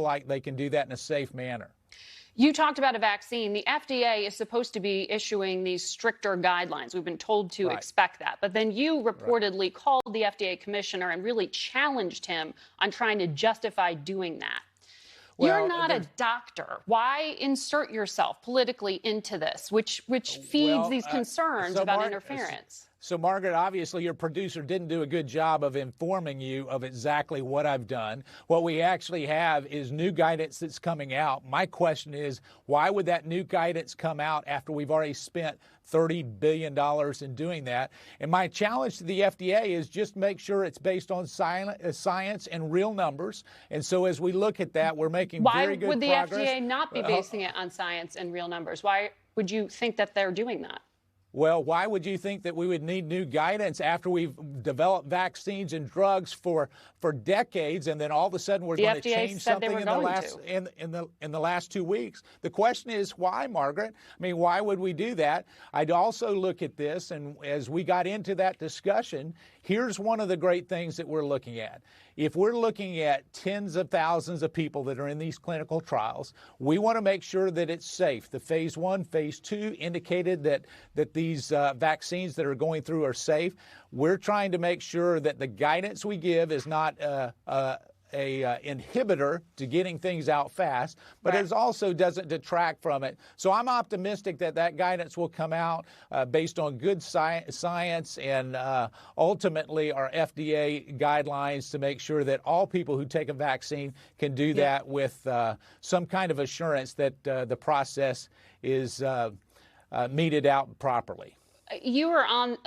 like they can do that in a safe manner. You talked about a vaccine. The FDA is supposed to be issuing these stricter guidelines. We've been told to expect that. But then you reportedly called the FDA commissioner and really challenged him on trying to justify doing that. Well, you're not a doctor. Why insert yourself politically into this, which feeds these concerns about interference? So, Margaret, obviously your producer didn't do a good job of informing you of exactly what I've done. What we actually have is new guidance that's coming out. My question is, why would that new guidance come out after we've already spent $30 billion in doing that? And my challenge to the FDA is just make sure it's based on science and real numbers. And so as we look at that, we're making very good progress. Why would the FDA not be basing it on science and real numbers? Why would you think that they're doing that? Well, why would you think that we would need new guidance after we've developed vaccines and drugs for decades, and then all of a sudden we're going to change something in the last 2 weeks? The question is why, Margaret? I mean, why would we do that? I'd also look at this, and as we got into that discussion, here's one of the great things that we're looking at. If we're looking at tens of thousands of people that are in these clinical trials, we want to make sure that it's safe. The phase 1, phase 2 indicated that these vaccines that are going through are safe. We're trying to make sure that the guidance we give is not a inhibitor to getting things out fast, but it also doesn't detract from it. So I'm optimistic that that guidance will come out based on good science and ultimately our FDA guidelines to make sure that all people who take a vaccine can do that with some kind of assurance that the process is meted out properly. You were on